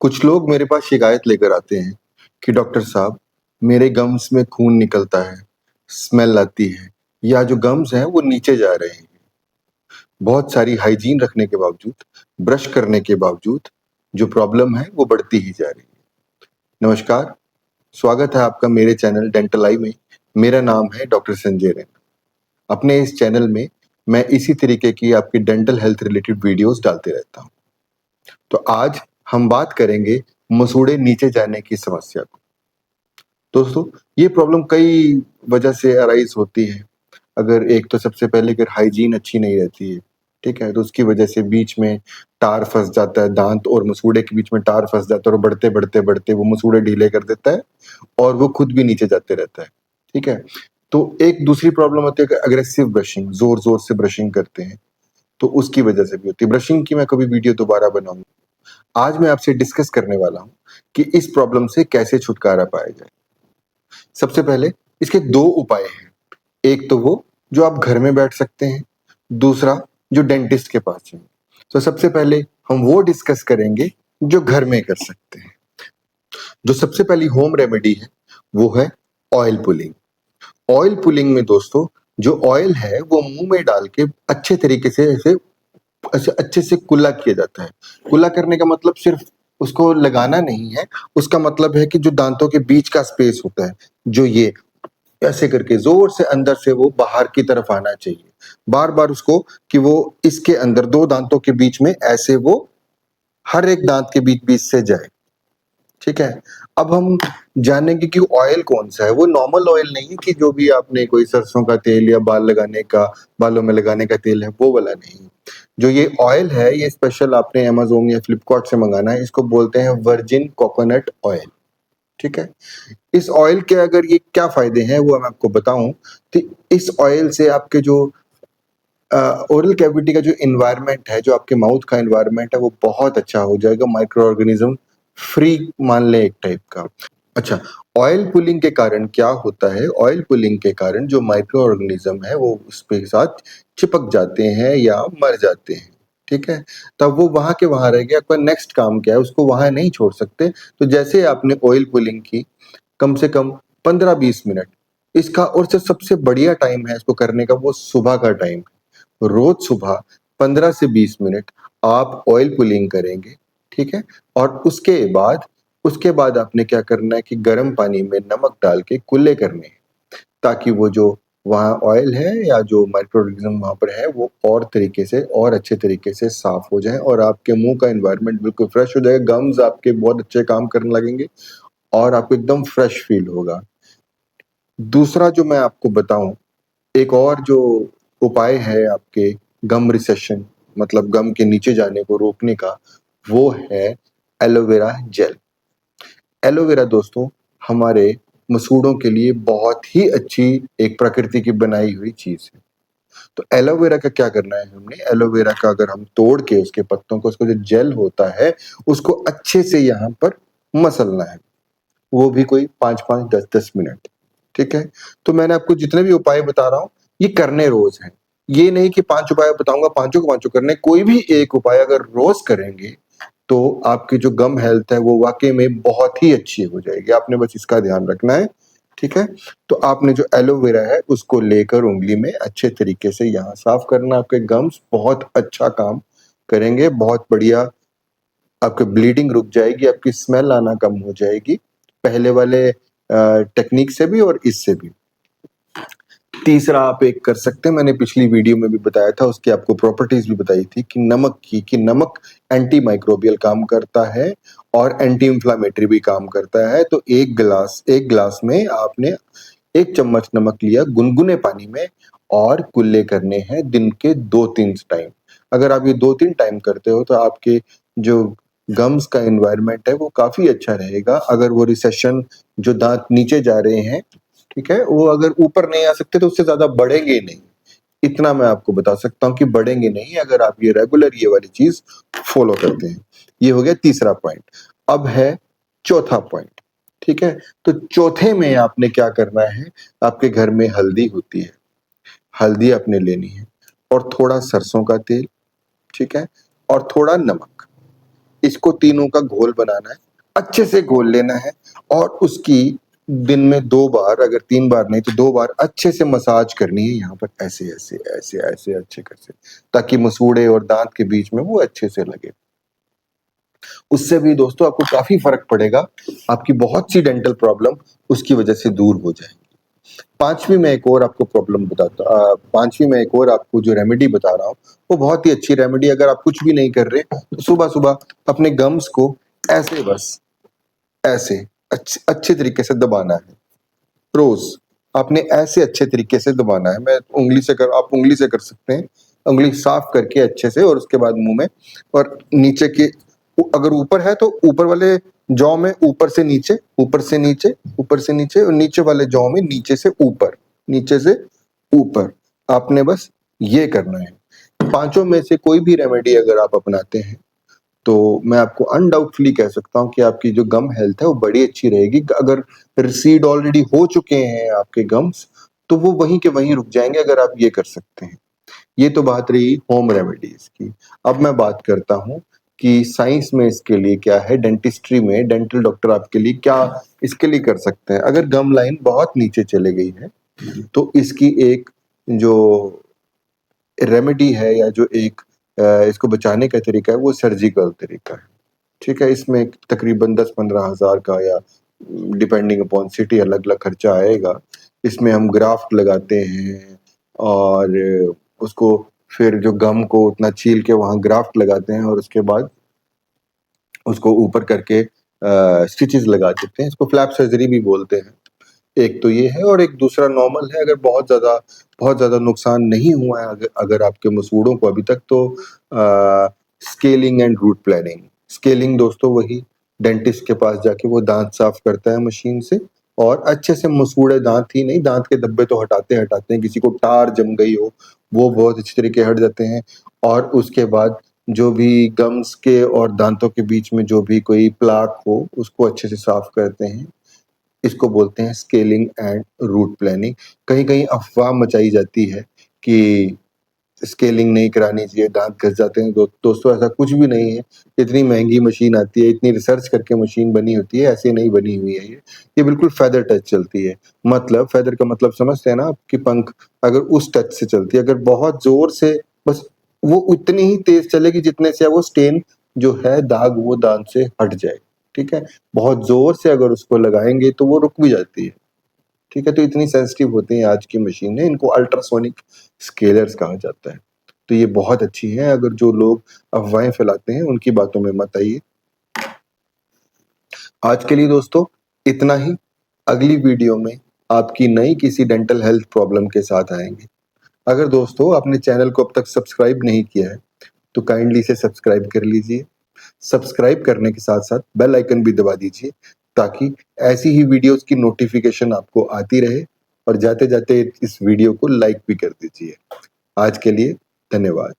कुछ लोग मेरे पास शिकायत लेकर आते हैं कि डॉक्टर साहब मेरे गम्स में खून निकलता है, स्मेल आती है या जो गम्स हैं वो नीचे जा रहे हैं। बहुत सारी हाइजीन रखने के बावजूद, ब्रश करने के बावजूद जो प्रॉब्लम है वो बढ़ती ही जा रही है। नमस्कार, स्वागत है आपका मेरे चैनल डेंटल आई में। मेरा नाम है डॉक्टर संजय रैना। अपने इस चैनल में मैं इसी तरीके की आपकी डेंटल हेल्थ रिलेटेड वीडियोस डालते रहता हूँ। तो आज हम बात करेंगे मसूड़े नीचे जाने की समस्या को। दोस्तों, ये प्रॉब्लम कई वजह से अराइज होती है। अगर एक तो सबसे पहले अगर हाइजीन अच्छी नहीं रहती है, ठीक है, तो उसकी वजह से बीच में टार फंस जाता है, दांत और मसूड़े के बीच में टार फंस जाता है और बढ़ते बढ़ते बढ़ते वो मसूड़े ढीले कर देता है और वो खुद भी नीचे जाते रहता है। ठीक है, तो एक दूसरी प्रॉब्लम होती है कि अग्रेसिव ब्रशिंग, जोर जोर से ब्रशिंग करते हैं, तो उसकी वजह से भी होती है। ब्रशिंग की मैं कभी वीडियो दोबारा बनाऊंगा। आज मैं आपसे डिस्कस करने वाला हूँ कि इस प्रॉब्लम से कैसे छुटकारा पाया जाए। सबसे पहले इसके दो उपाय हैं। एक तो वो जो आप घर में बैठ सकते हैं, दूसरा जो डेंटिस्ट के पास है। तो सबसे पहले हम वो डिस्कस करेंगे जो घर में कर सकते हैं। जो सबसे पहली होम रेमेडी है वो है ऑयल पुलिंग। ऑयल पुलिंग में दोस्तों जो ऑयल है वो मुंह में डाल के अच्छे तरीके से ऐसे अच्छे से कुल्ला किया जाता है। कुल्ला करने का मतलब सिर्फ उसको लगाना नहीं है, उसका मतलब है कि जो दांतों के बीच का स्पेस होता है, जो ये ऐसे करके जोर से अंदर से वो बाहर की तरफ आना चाहिए। बार बार उसको कि वो इसके अंदर दो दांतों के बीच में ऐसे वो हर एक दांत के बीच बीच से जाए। ठीक है, अब हम जानेंगे कि ऑयल कौन सा है। वो नॉर्मल ऑयल नहीं है कि जो भी आपने कोई सरसों का तेल या बाल लगाने का, बालों में लगाने का तेल है, वो वाला नहीं। जो ये ऑयल है ये स्पेशल आपने अमेज़न या फ्लिपकार्ट से मंगाना है। इसको बोलते हैं वर्जिन कोकोनट ऑयल। ठीक है, इस ऑयल के अगर ये क्या फायदे हैं वो मैं आपको बताऊं तो इस ऑयल से आपके जो ओरल कैविटी का जो एनवायरनमेंट है, जो आपके माउथ का एनवायरनमेंट है, वो बहुत अच्छा हो जाएगा। माइक्रो ऑर्गेनिज्म फ्री मान ले एक टाइप का। अच्छा, ऑयल पुलिंग के कारण क्या होता है? ऑयल पुलिंग के कारण जो माइक्रो ऑर्गेनिज्म है वो उसके साथ चिपक जाते हैं या मर जाते हैं। ठीक है, तब वो वहां के वहां रह गया। आपका नेक्स्ट काम क्या है, उसको वहां नहीं छोड़ सकते। तो जैसे आपने ऑयल पुलिंग की, कम से कम 15-20 मिनट इसका, और जो सबसे बढ़िया टाइम है इसको करने का वो सुबह का टाइम है। रोज सुबह 15 से 20 मिनट आप ऑयल पुलिंग करेंगे। ठीक है, और उसके बाद आपने क्या करना है कि गर्म पानी में नमक डाल के कुल्ले करने हैं, ताकि वो जो वहाँ ऑयल है या जो माइक्रो ऑर्गेनिज्म वहाँ पर है वो और तरीके से और अच्छे तरीके से साफ हो जाए और आपके मुंह का एनवायरनमेंट बिल्कुल फ्रेश हो जाएगा। गम्स आपके बहुत अच्छे काम करने लगेंगे और आपको एकदम फ्रेश फील होगा। दूसरा जो मैं आपको बताऊं, एक और जो उपाय है आपके गम रिसेशन, मतलब गम के नीचे जाने को रोकने का, वो है एलोवेरा जेल। एलोवेरा दोस्तों हमारे मसूड़ों के लिए बहुत ही अच्छी एक प्रकृति की बनाई हुई चीज है। तो एलोवेरा का क्या करना है, हमने एलोवेरा का अगर हम तोड़ के उसके पत्तों को, उसको जो जेल होता है उसको अच्छे से यहाँ पर मसलना है। वो भी कोई 5-5, 10-10 मिनट। ठीक है, तो मैंने आपको जितने भी उपाय बता रहा हूँ ये करने रोज हैं। ये नहीं कि 5 उपाय बताऊंगा, पांचों को पांचों करने। कोई भी एक उपाय अगर रोज करेंगे तो आपकी जो गम हेल्थ है वो वाकई में बहुत ही अच्छी हो जाएगी। आपने बस इसका ध्यान रखना है। ठीक है, तो आपने जो एलोवेरा है उसको लेकर उंगली में अच्छे तरीके से यहाँ साफ करना। आपके गम्स बहुत अच्छा काम करेंगे, बहुत बढ़िया। आपकी ब्लीडिंग रुक जाएगी, आपकी स्मेल आना कम हो जाएगी, पहले वाले टेक्निक से भी और इससे भी। तीसरा आप एक कर सकते हैं, मैंने पिछली वीडियो में भी बताया था, उसकी आपको प्रॉपर्टीज भी बताई थी कि नमक की, कि नमक एंटी माइक्रोबियल काम करता है और एंटी इंफ्लामेटरी भी काम करता है। तो एक गिलास में आपने 1 चम्मच नमक लिया गुनगुने पानी में और कुल्ले करने हैं दिन के 2-3 टाइम। अगर आप ये 2-3 टाइम करते हो तो आपके जो गम्स का एनवायरनमेंट है वो काफी अच्छा रहेगा। अगर वो रिसेशन, जो दांत नीचे जा रहे हैं, ठीक है, वो अगर ऊपर नहीं आ सकते तो उससे ज्यादा बढ़ेंगे ही नहीं। इतना मैं आपको बता सकता हूँ कि बढ़ेंगे नहीं अगर आप ये रेगुलर ये वाली चीज फॉलो करते हैं। ये हो गया तीसरा पॉइंट। अब है चौथा पॉइंट। ठीक है, तो चौथे में आपने क्या करना है, आपके घर में हल्दी होती है, हल्दी आपने लेनी है और थोड़ा सरसों का तेल, ठीक है, और थोड़ा नमक। इसको तीनों का घोल बनाना है, अच्छे से घोल लेना है और उसकी दिन में 2 बार, अगर 3 बार नहीं तो 2 बार अच्छे से मसाज करनी है यहाँ पर ऐसे, ऐसे, ऐसे, ऐसे अच्छे से, ताकि मसूड़े और दाँत के बीच में वो अच्छे से लगे। उससे भी दोस्तों आपको काफ़ी फ़र्क पड़ेगा, आपकी बहुत सी डेंटल प्रॉब्लम उसकी वजह से दूर हो जाएँगी। 5वीं में एक और आपको प्रॉब्लम 5वीं में एक और आपको जो रेमेडी बता रहा हूँ, वो बहुत ही अच्छी रेमेडी। अगर आप कुछ भी नहीं कर रहे, तो सुबह-सुबह अपने गम्स को ऐसे बस, ऐसे अच्छे तरीके से दबाना है, रोज़। आपने ऐसे अच्छे तरीके से दबाना है, आप उंगली से कर सकते हैं, उंगली साफ करके अच्छे से और उसके बाद मुँह में और नीचे के अगर ऊपर है तो ऊपर वाले जौ में ऊपर से नीचे, ऊपर से नीचे, ऊपर से नीचे और नीचे वाले जौ में नीचे से ऊपर, नीचे से ऊपर। आपने बस ये करना है। पाँचों में से कोई भी रेमेडी अगर आप अपनाते हैं, तो मैं आपको अनडाउटफुली कह सकता हूँ कि आपकी जो गम हेल्थ है वो बड़ी अच्छी रहेगी। अगर रिसीड ऑलरेडी हो चुके हैं आपके गम्स, तो वो वहीं के वहीं रुक जाएँगे अगर आप ये कर सकते हैं। ये तो बात रही होम रेमेडीज़ की। अब मैं बात करता हूँ कि साइंस में इसके लिए क्या है, डेंटिस्ट्री में डेंटल डॉक्टर आपके लिए क्या इसके लिए कर सकते हैं। अगर गम लाइन बहुत नीचे चली गई है, तो इसकी एक जो रेमेडी है या जो एक इसको बचाने का तरीका है, वो सर्जिकल तरीका है, ठीक है? इसमें तकरीबन 10-15 हज़ार का या डिपेंडिंग अपॉन सिटी अलग-अलग खर्चा आएगा। इसमें हम ग्राफ्ट लगाते हैं और उसको फिर जो गम को उतना छील के वहाँ ग्राफ्ट लगाते हैं और उसके बाद उसको ऊपर करके स्टिचेस लगा देते हैं। इसको फ्लैप सर्जरी भी बोलते हैं। एक तो ये है और एक दूसरा नॉर्मल है। अगर बहुत ज़्यादा नुकसान नहीं हुआ है अगर आपके मसूड़ों को अभी तक, तो scaling and route planning. Scaling दोस्तों वही डेंटिस्ट के पास जाके वो दाँत साफ करता है मशीन से और अच्छे से मसूड़े दाँत ही नहीं, दाँत के धब्बे तो हटाते हैं, किसी को टार जम गई हो, वो बहुत अच्छी तरीके हट जाते हैं और उसके बाद जो भी गम्स के और दाँतों के बीच में जो भी कोई प्लाक हो, उसको अच्छे से साफ करते हैं। इसको बोलते हैं स्केलिंग एंड रूट प्लानिंग। कहीं-कहीं अफ़वाह मचाई जाती है कि स्केलिंग नहीं करानी चाहिए, दाँत घस जाते हैं। दोस्तों ऐसा कुछ भी नहीं है। इतनी महँगी मशीन आती है, इतनी रिसर्च करके मशीन बनी होती है, ऐसे नहीं बनी हुई है ये। ये बिल्कुल फेदर टच चलती है। मतलब फेदर का मतलब समझते हैं ना आप कि पंख अगर उस टच से चलती है, अगर बहुत ज़ोर से बस वो उतनी ही तेज़ चलेगी जितने से वो स्टेन जो है दाग वो दाँत से हट जाए, ठीक है? बहुत ज़ोर से अगर उसको लगाएँगे तो वो रुक भी जाती है, ठीक है? तो इतनी सेंसिटिव होती हैं आज की मशीनें, इनको अल्ट्रासोनिक स्केलर्स कहा जाता है। तो ये बहुत अच्छी हैं, अगर जो लोग अफ़वाहें फैलाते हैं उनकी बातों में मत आइए। आज के लिए दोस्तों इतना ही। अगली वीडियो में आपकी नई किसी डेंटल हेल्थ प्रॉब्लम के साथ आएँगे। अगर दोस्तों आपने चैनल को अब तक सब्सक्राइब नहीं किया है, तो काइंडली इसे सब्सक्राइब कर लीजिए। सब्सक्राइब करने के साथ-साथ बेल आइकन भी दबा दीजिए, ताकि ऐसी ही वीडियोज़ की नोटिफ़िकेशन आपको आती रहे और जाते-जाते इस वीडियो को लाइक भी कर दीजिए। आज के लिए धन्यवाद।